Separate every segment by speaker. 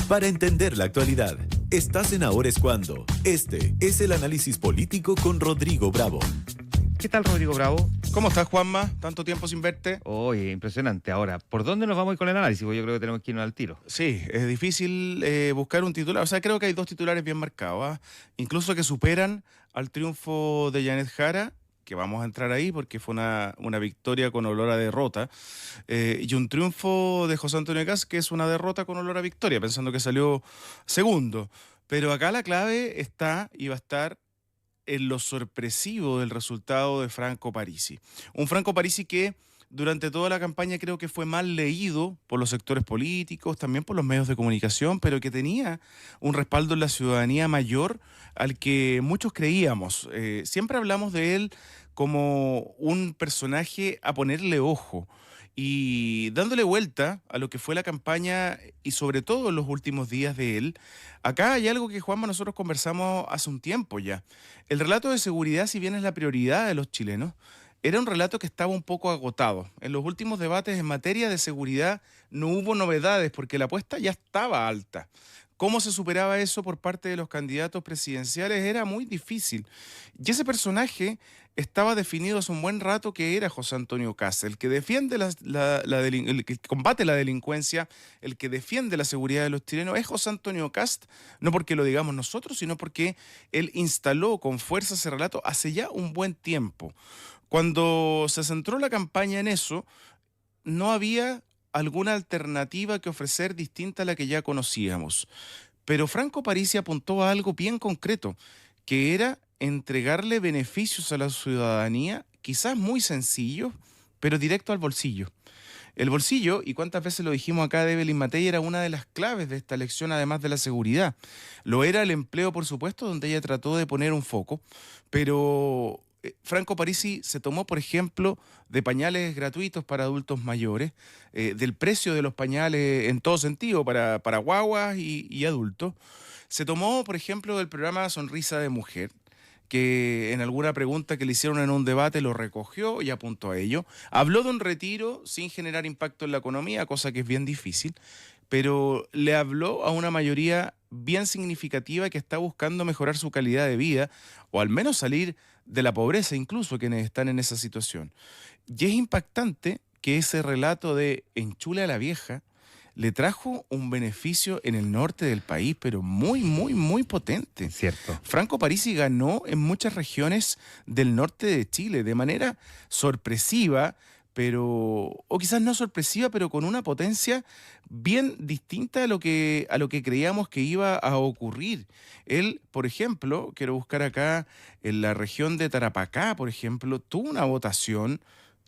Speaker 1: Para entender la actualidad, estás en Ahora es Cuando. Este es el análisis político con Rodrigo Bravo.
Speaker 2: ¿Qué tal, Rodrigo Bravo?
Speaker 3: ¿Cómo estás, Juanma? Tanto tiempo sin verte.
Speaker 2: Oye, impresionante. Ahora, ¿por dónde nos vamos a ir con el análisis? Porque yo creo que tenemos que irnos al tiro.
Speaker 3: Sí, es difícil buscar un titular. O sea, creo que hay dos titulares bien marcados, ¿ah? Incluso que superan al triunfo de Janet Jara, que vamos a entrar ahí porque fue una victoria con olor a derrota, y un triunfo de José Antonio Kast, que es una derrota con olor a victoria, pensando que salió segundo. Pero acá la clave está y va a estar en lo sorpresivo del resultado de Franco Parisi. Un Franco Parisi que durante toda la campaña creo que fue mal leído por los sectores políticos, también por los medios de comunicación, pero que tenía un respaldo en la ciudadanía mayor al que muchos creíamos. Siempre hablamos de él como un personaje a ponerle ojo. Y dándole vuelta a lo que fue la campaña y sobre todo en los últimos días de él, acá hay algo que, Juanma, nosotros conversamos hace un tiempo ya. El relato de seguridad, si bien es la prioridad de los chilenos, era un relato que estaba un poco agotado. En los últimos debates en materia de seguridad no hubo novedades porque la apuesta ya estaba alta. ¿Cómo se superaba eso por parte de los candidatos presidenciales? Era muy difícil. Y ese personaje estaba definido hace un buen rato que era José Antonio Kast, el que defiende el que combate la delincuencia, el que defiende la seguridad de los chilenos, es José Antonio Kast, no porque lo digamos nosotros, sino porque él instaló con fuerza ese relato hace ya un buen tiempo. Cuando se centró la campaña en eso, no había alguna alternativa que ofrecer distinta a la que ya conocíamos. Pero Franco Parisi apuntó a algo bien concreto, que era entregarle beneficios a la ciudadanía, quizás muy sencillos, pero directo al bolsillo. El bolsillo, y cuántas veces lo dijimos acá de Evelyn Matei, era una de las claves de esta elección, además de la seguridad. Lo era el empleo, por supuesto, donde ella trató de poner un foco, pero Franco Parisi se tomó, por ejemplo, de pañales gratuitos para adultos mayores, del precio de los pañales en todo sentido, para guaguas y adultos. Se tomó, por ejemplo, del programa Sonrisa de Mujer, que en alguna pregunta que le hicieron en un debate lo recogió y apuntó a ello. Habló de un retiro sin generar impacto en la economía, cosa que es bien difícil, pero le habló a una mayoría bien significativa que está buscando mejorar su calidad de vida o al menos salir de la pobreza, incluso quienes están en esa situación. Y es impactante que ese relato de enchule a la vieja le trajo un beneficio en el norte del país, pero muy, muy, muy potente.
Speaker 2: Cierto.
Speaker 3: Franco Parisi ganó en muchas regiones del norte de Chile de manera sorpresiva, o quizás no sorpresiva, pero con una potencia bien distinta a lo que creíamos que iba a ocurrir. Él, por ejemplo, quiero buscar acá, en la región de Tarapacá, por ejemplo, tuvo una votación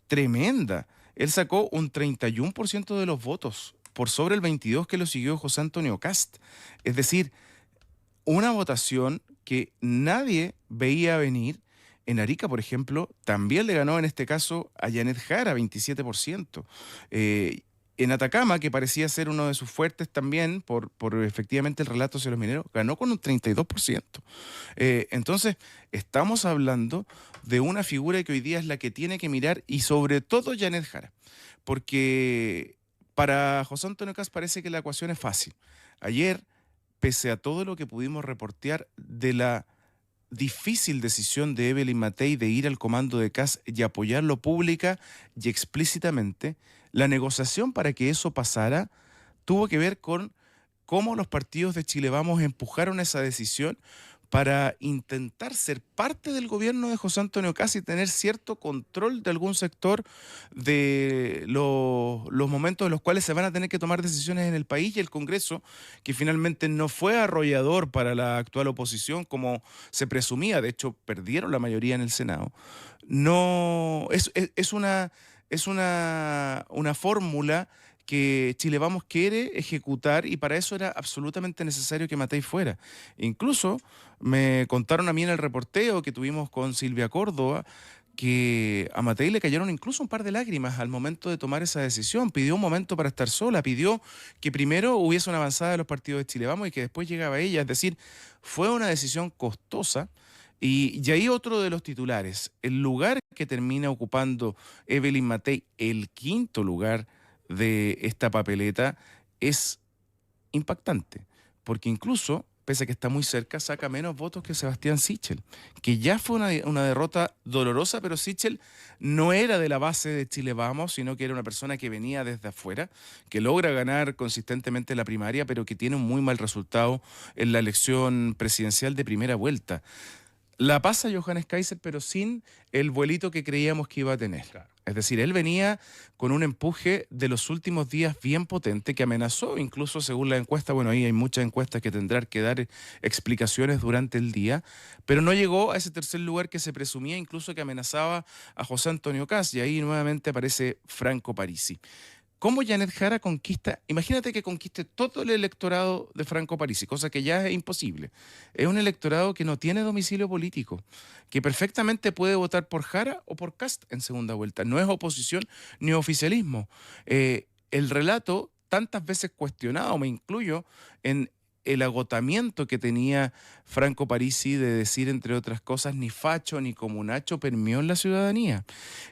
Speaker 3: tremenda. Él sacó un 31% de los votos, por sobre el 22% que lo siguió José Antonio Kast. Es decir, una votación que nadie veía venir. En Arica, por ejemplo, también le ganó en este caso a Janet Jara, 27%. En Atacama, que parecía ser uno de sus fuertes también, por efectivamente el relato hacia los mineros, ganó con un 32%. Entonces, estamos hablando de una figura que hoy día es la que tiene que mirar, y sobre todo Janet Jara, porque para José Antonio Kast parece que la ecuación es fácil. Ayer, pese a todo lo que pudimos reportear de la difícil decisión de Evelyn Matei de ir al comando de Kast y apoyarlo pública y explícitamente, la negociación para que eso pasara tuvo que ver con cómo los partidos de Chile Vamos empujaron esa decisión para intentar ser parte del gobierno de José Antonio Kast y tener cierto control de algún sector de los momentos en los cuales se van a tener que tomar decisiones en el país, y el Congreso, que finalmente no fue arrollador para la actual oposición como se presumía, de hecho perdieron la mayoría en el Senado. No, es una fórmula que Chile Vamos quiere ejecutar, y para eso era absolutamente necesario que Matei fuera. Incluso me contaron a mí en el reporteo que tuvimos con Silvia Córdoba que a Matei le cayeron incluso un par de lágrimas al momento de tomar esa decisión. Pidió un momento para estar sola, pidió que primero hubiese una avanzada de los partidos de Chile Vamos y que después llegaba ella. Es decir, fue una decisión costosa. Y ahí otro de los titulares, el lugar que termina ocupando Evelyn Matei, el quinto lugar de esta papeleta, es impactante. porque incluso, pese a que está muy cerca, saca menos votos que Sebastián Sichel, que ya fue una derrota dolorosa, pero Sichel no era de la base de Chile Vamos, sino que era una persona que venía desde afuera, que logra ganar consistentemente la primaria, pero que tiene un muy mal resultado en la elección presidencial de primera vuelta. La pasa Johannes Kaiser, pero sin el vuelito que creíamos que iba a tener.
Speaker 2: Claro.
Speaker 3: Es decir, él venía con un empuje de los últimos días bien potente que amenazó, incluso según la encuesta, bueno, ahí hay muchas encuestas que tendrán que dar explicaciones durante el día, pero no llegó a ese tercer lugar que se presumía incluso que amenazaba a José Antonio Kast, y ahí nuevamente aparece Franco Parisi. ¿Cómo Janet Jara conquista? Imagínate que conquiste todo el electorado de Franco Parisi, cosa que ya es imposible. Es un electorado que no tiene domicilio político, que perfectamente puede votar por Jara o por Kast en segunda vuelta. No es oposición ni oficialismo. El relato, tantas veces cuestionado, me incluyo, en el agotamiento que tenía Franco Parisi de decir, entre otras cosas, ni facho ni comunacho, permeó en la ciudadanía.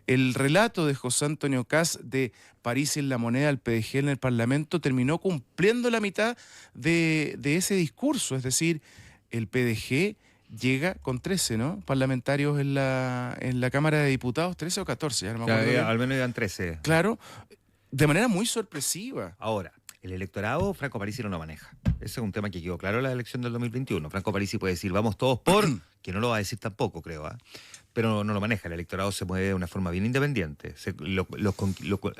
Speaker 3: El relato de José Antonio Kast de Parisi en la moneda, el PDG en el Parlamento, terminó cumpliendo la mitad de ese discurso. Es decir, el PDG llega con 13, ¿no?, parlamentarios en la Cámara de Diputados, 13 o 14, ya no me acuerdo bien.
Speaker 2: Al menos eran 13.
Speaker 3: Claro, de manera muy sorpresiva.
Speaker 2: Ahora, el electorado, Franco Parisi no lo maneja. Ese es un tema que quedó claro en la elección del 2021. Franco Parisi puede decir, vamos todos por, que no lo va a decir tampoco, creo, pero no lo maneja. El electorado se mueve de una forma bien independiente.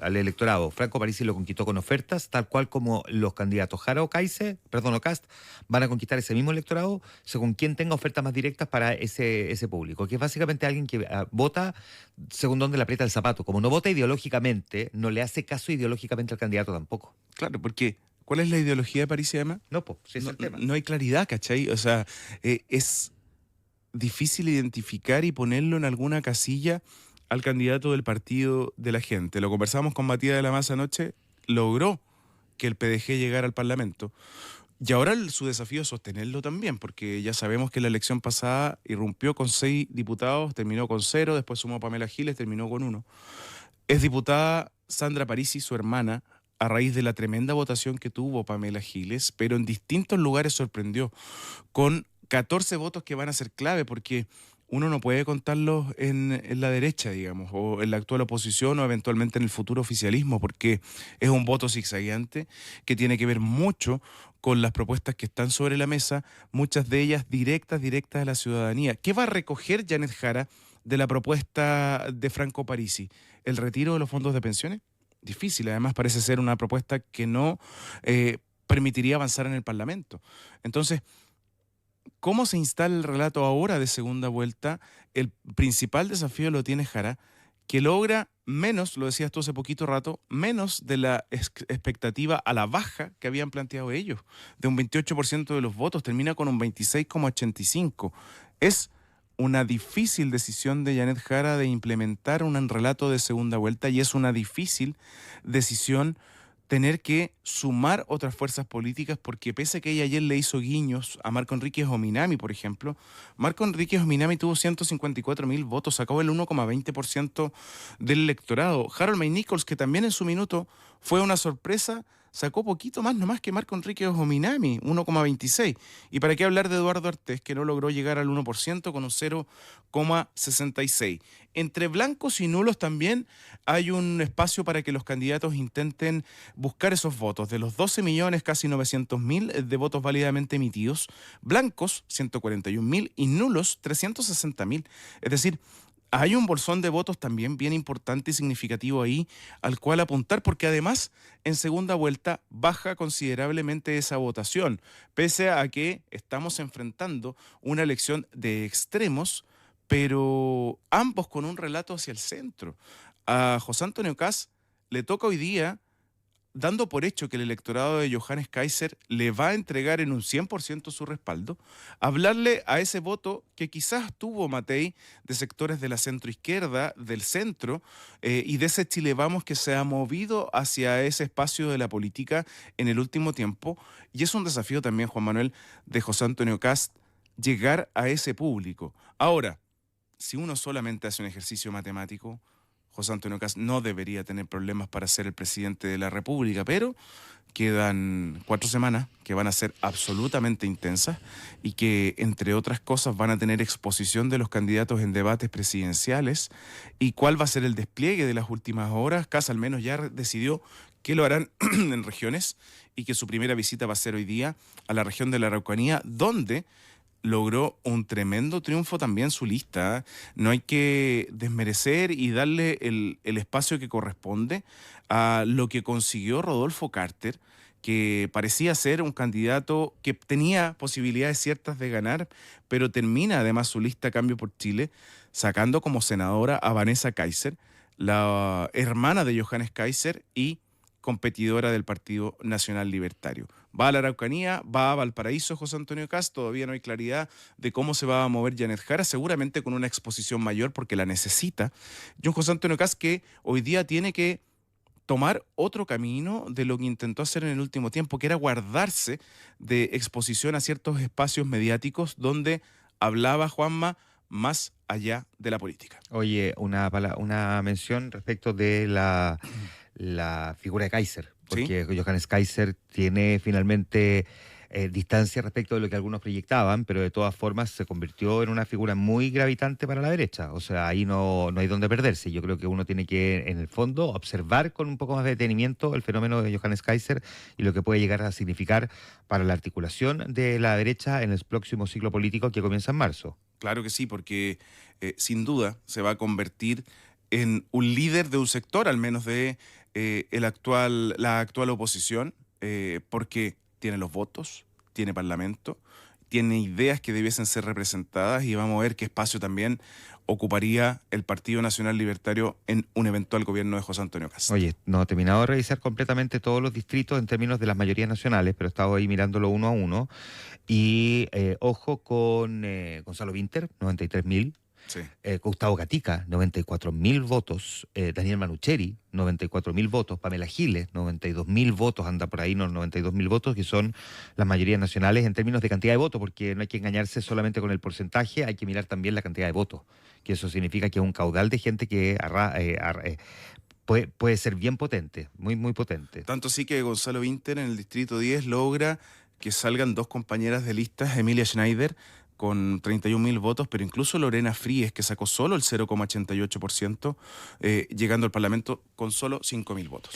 Speaker 2: Al electorado, Franco Parisi lo conquistó con ofertas, tal cual como los candidatos Jara o Kast van a conquistar ese mismo electorado según quien tenga ofertas más directas para ese público, que es básicamente alguien que vota según donde le aprieta el zapato. Como no vota ideológicamente, no le hace caso ideológicamente al candidato tampoco.
Speaker 3: Claro, porque ¿cuál es la ideología de Parisi además?
Speaker 2: No, pues, sí es
Speaker 3: No,
Speaker 2: el tema.
Speaker 3: no hay claridad, ¿cachai? O sea, es difícil identificar y ponerlo en alguna casilla al candidato del partido de la gente. Lo conversamos con Matías de la Maza anoche, logró que el PDG llegara al Parlamento. Y ahora su desafío es sostenerlo también, porque ya sabemos que la elección pasada irrumpió con 6 diputados, terminó con 0, después sumó Pamela Giles, terminó con 1. Es diputada Sandra Parisi, su hermana, a raíz de la tremenda votación que tuvo Pamela Giles, pero en distintos lugares sorprendió, con 14 votos que van a ser clave, porque uno no puede contarlos en la derecha, digamos, o en la actual oposición o eventualmente en el futuro oficialismo, porque es un voto zigzagueante que tiene que ver mucho con las propuestas que están sobre la mesa, muchas de ellas directas a la ciudadanía. ¿Qué va a recoger Janet Jara de la propuesta de Franco Parisi? ¿El retiro de los fondos de pensiones? Difícil, además parece ser una propuesta que no permitiría avanzar en el Parlamento. Entonces, ¿cómo se instala el relato ahora de segunda vuelta? El principal desafío lo tiene Jara, que logra menos, lo decías tú hace poquito rato, menos de la expectativa a la baja que habían planteado ellos. De un 28% de los votos, termina con un 26,85%. Es una difícil decisión de Janet Jara de implementar un relato de segunda vuelta, y es una difícil decisión tener que sumar otras fuerzas políticas, porque pese a que ella ayer le hizo guiños a Marco Enríquez Ominami, por ejemplo, Marco Enríquez Ominami tuvo 154.000 votos, sacó el 1,20% del electorado. Harold May Nichols, que también en su minuto fue una sorpresa, sacó poquito más nomás que Marco Enríquez Ominami, 1,26%. Y para qué hablar de Eduardo Artés, que no logró llegar al 1% con un 0,66%. Entre blancos y nulos también hay un espacio para que los candidatos intenten buscar esos votos. De los 12 millones, casi 900.000 de votos válidamente emitidos, blancos 141.000 y nulos 360.000. Es decir, hay un bolsón de votos también bien importante y significativo ahí al cual apuntar, porque además en segunda vuelta baja considerablemente esa votación, pese a que estamos enfrentando una elección de extremos, pero ambos con un relato hacia el centro. A José Antonio Kast le toca hoy día, dando por hecho que el electorado de Johannes Kaiser le va a entregar en un 100% su respaldo, hablarle a ese voto que quizás tuvo Matei de sectores de la centroizquierda, del centro, y de ese Chile Vamos que se ha movido hacia ese espacio de la política en el último tiempo. Y es un desafío también, Juan Manuel, de José Antonio Kast, llegar a ese público. Ahora, si uno solamente hace un ejercicio matemático, José Antonio Kast no debería tener problemas para ser el presidente de la República, pero quedan 4 semanas que van a ser absolutamente intensas y que, entre otras cosas, van a tener exposición de los candidatos en debates presidenciales y cuál va a ser el despliegue de las últimas horas. Kast al menos ya decidió que lo harán en regiones y que su primera visita va a ser hoy día a la región de la Araucanía, donde logró un tremendo triunfo también su lista. No hay que desmerecer y darle el espacio que corresponde a lo que consiguió Rodolfo Carter, que parecía ser un candidato que tenía posibilidades ciertas de ganar, pero termina además su lista Cambio por Chile, sacando como senadora a Vanessa Kaiser, la hermana de Johannes Kaiser y competidora del Partido Nacional Libertario. Va a la Araucanía, va a Valparaíso José Antonio Kast, todavía no hay claridad de cómo se va a mover Janet Jara, seguramente con una exposición mayor porque la necesita. Y un José Antonio Kast que hoy día tiene que tomar otro camino de lo que intentó hacer en el último tiempo, que era guardarse de exposición a ciertos espacios mediáticos donde hablaba, Juanma, más allá de la política.
Speaker 2: Oye, una mención respecto de la figura de Kaiser, porque Johannes Kaiser tiene finalmente distancia respecto de lo que algunos proyectaban, pero de todas formas se convirtió en una figura muy gravitante para la derecha. O sea, ahí no hay dónde perderse. Yo creo que uno tiene que, en el fondo, observar con un poco más de detenimiento el fenómeno de Johannes Kaiser y lo que puede llegar a significar para la articulación de la derecha en el próximo ciclo político que comienza en marzo.
Speaker 3: Claro que sí, porque sin duda se va a convertir en un líder de un sector, al menos de la actual oposición, porque tiene los votos, tiene parlamento, tiene ideas que debiesen ser representadas y vamos a ver qué espacio también ocuparía el Partido Nacional Libertario en un eventual gobierno de José Antonio Kast.
Speaker 2: Oye, no he terminado de revisar completamente todos los distritos en términos de las mayorías nacionales, pero he estado ahí mirándolo uno a uno. Y ojo con Gonzalo Vinter, 93.000.
Speaker 3: Sí.
Speaker 2: Gustavo Gatica, 94.000 votos. Daniel Manucheri, 94.000 votos. Pamela Giles, 92.000 votos. Anda por ahí, 92.000 votos, que son las mayorías nacionales en términos de cantidad de votos, porque no hay que engañarse solamente con el porcentaje, hay que mirar también la cantidad de votos. Que eso significa que es un caudal de gente que puede ser bien potente, muy, muy potente.
Speaker 3: Tanto sí que Gonzalo Vinter en el Distrito 10 logra que salgan 2 compañeras de listas, Emilia Schneider, con 31.000 votos, pero incluso Lorena Fríes, que sacó solo el 0,88%, llegando al Parlamento con solo 5.000 votos.